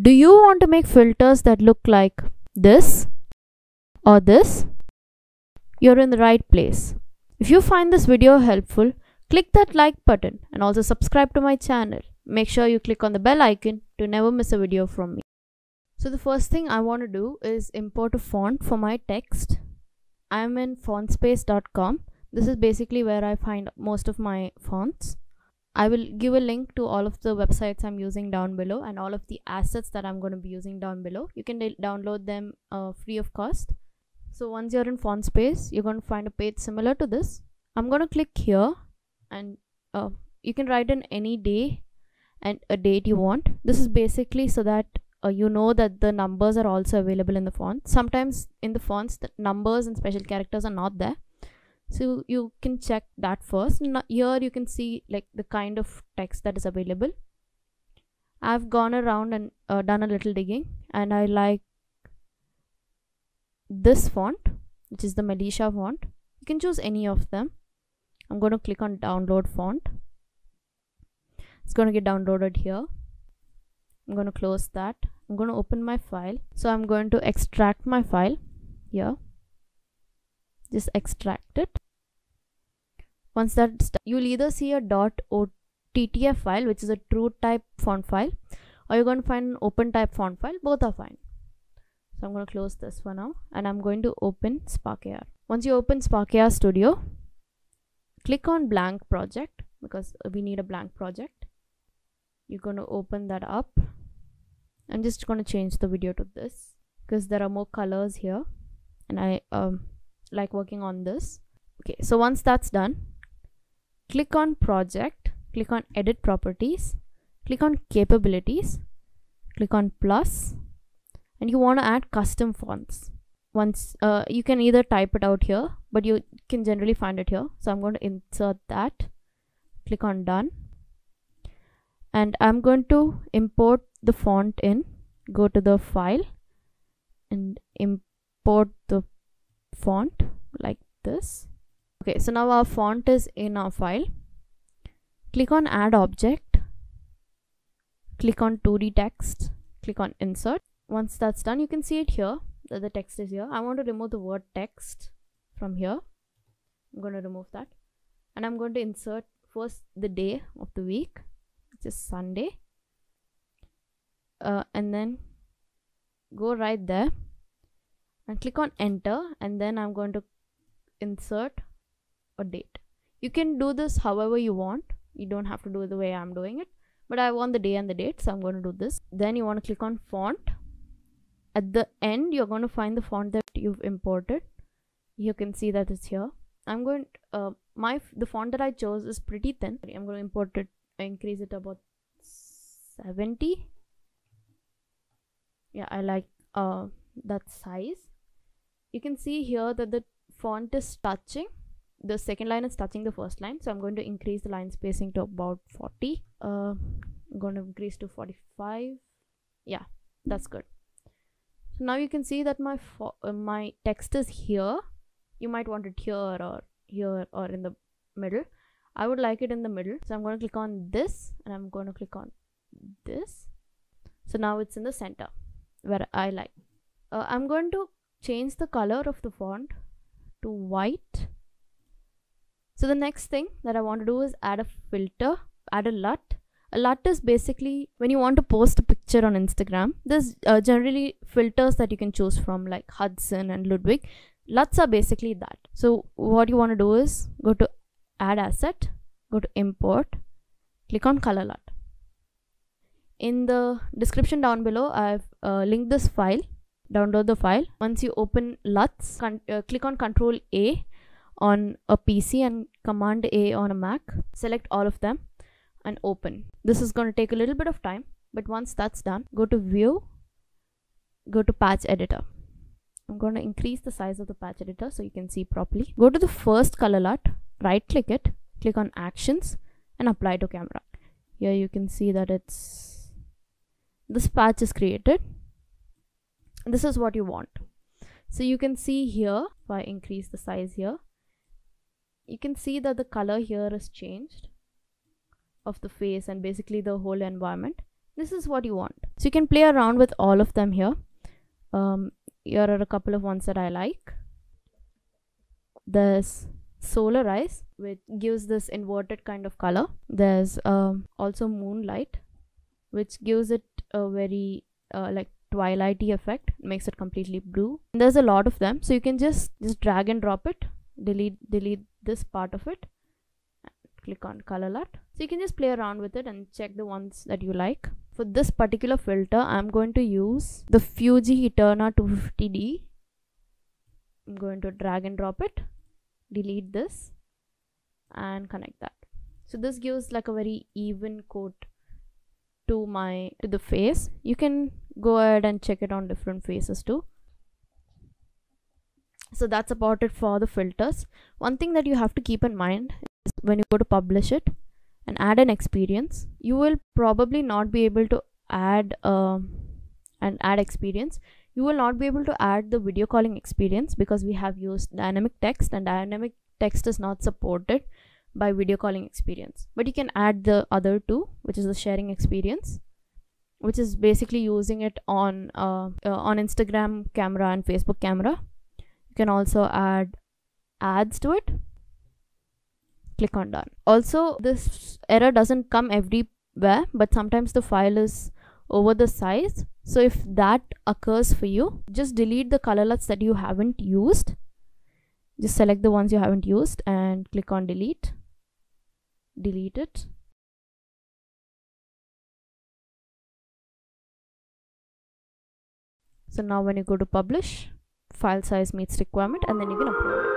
Do you want to make filters that look like this or this? You're in the right place. If you find this video helpful, click that like button and also subscribe to my channel. Make sure you click on the bell icon to never miss a video from me. So the first thing I want to do is import a font for my text. I'm in fontspace.com. This is basically where I find most of my fonts. I will give a link to all of the websites I'm using down below and all of the assets that I'm going to be using down below. You can download them free of cost. So once you're in Fontspace, you're going to find a page similar to this. I'm going to click here and you can write in any day and a date you want. This is basically so that you know that the numbers are also available in the font. Sometimes in the fonts, the numbers and special characters are not there. So you can check that first. Here you can see like the kind of text that is available. I've gone around and done a little digging, and I like this font, which is the Melisha font. You can choose any of them. I'm going to click on download font. It's going to get downloaded here. I'm going to close that. I'm going to open my file. So I'm going to extract my file here. Just extract it. Once that's done, you'll either see a .ottf file, which is a true type font file, or you're going to find an open type font file. Both are fine. So I'm going to close this for now, and I'm going to open Spark AR. Once you open Spark AR Studio, click on blank project because we need a blank project. You're going to open that up. I'm just going to change the video to this because there are more colors here, and I like working on this. Okay, so once that's done, click on project, click on edit properties, click on capabilities, click on plus, and you want to add custom fonts. Once you can either type it out here, but you can generally find it here. So I'm going to insert that, click on done, and I'm going to import the font in. Go to the file and import the font like this. Okay, so now our font is in our file. Click on add object, click on 2D text, click on insert. Once that's done, you can see it here that the text is here. I want to remove the word text from here. I'm going to remove that, and I'm going to insert first the day of the week, which is Sunday, and then go right there and click on enter, and then I'm going to insert a date. You can do this however you want. You don't have to do it the way I'm doing it, but I want the day and the date, so I'm going to do this. Then you want to click on font. At the end, you're going to find the font that you've imported. You can see that it's here. I'm going to, the font that I chose is pretty thin. I'm going to import it, increase it about 70. Yeah, I like that size. You can see here that the font is touching, the second line is touching the first line, so I'm going to increase the line spacing to about 40. I'm going to increase to 45. Yeah, that's good. So now you can see that my text is here. You might want it here or here or in the middle. I would like it in the middle, so I'm going to click on this, and I'm going to click on this. So now it's in the center where I like. I'm going to change the color of the font to white. So the next thing that I want to do is add a filter, add a LUT. A LUT is basically when you want to post a picture on Instagram. There's generally filters that you can choose from, like Hudson and Ludwig. LUTs are basically that. So what you want to do is go to add asset, go to import, click on color LUT. In the description down below, I've linked this file. Download the file. Once you open LUTs, click on Ctrl A on a PC and Command A on a Mac. Select all of them and open. This is going to take a little bit of time, but once that's done, go to View, go to Patch Editor. I'm going to increase the size of the patch editor so you can see properly. Go to the first color LUT, right click it, click on Actions and Apply to Camera. Here you can see that this patch is created. This is what you want. So you can see here, if I increase the size here, you can see that the color here is changed of the face and basically the whole environment. This is what you want. So you can play around with all of them here. Here are a couple of ones that I like. There's Solarize, which gives this inverted kind of color. There's also Moonlight, which gives it a very like twilighty effect, makes it completely blue. And there's a lot of them, so you can just drag and drop it, delete this part of it, click on color LUT. So you can just play around with it and check the ones that you like. For this particular filter, I'm going to use the Fuji Eterna 250D. I'm going to drag and drop it, delete this, and connect that. So this gives like a very even coat to the face. You can go ahead and check it on different faces too. So that's about it for the filters. One thing that you have to keep in mind is when you go to publish it and add an experience, you will probably not be able to add experience. You will not be able to add the video calling experience because we have used dynamic text, and dynamic text is not supported by video calling experience. But you can add the other two, which is the sharing experience, which is basically using it on Instagram camera and Facebook camera. You can also add ads to it. Click on done. Also, this error doesn't come everywhere, but sometimes the file is over the size. So if that occurs for you, just delete the color LUTs that you haven't used. Just select the ones you haven't used and click on delete. Delete it. So now when you go to publish, file size meets requirement, and then you can upload it.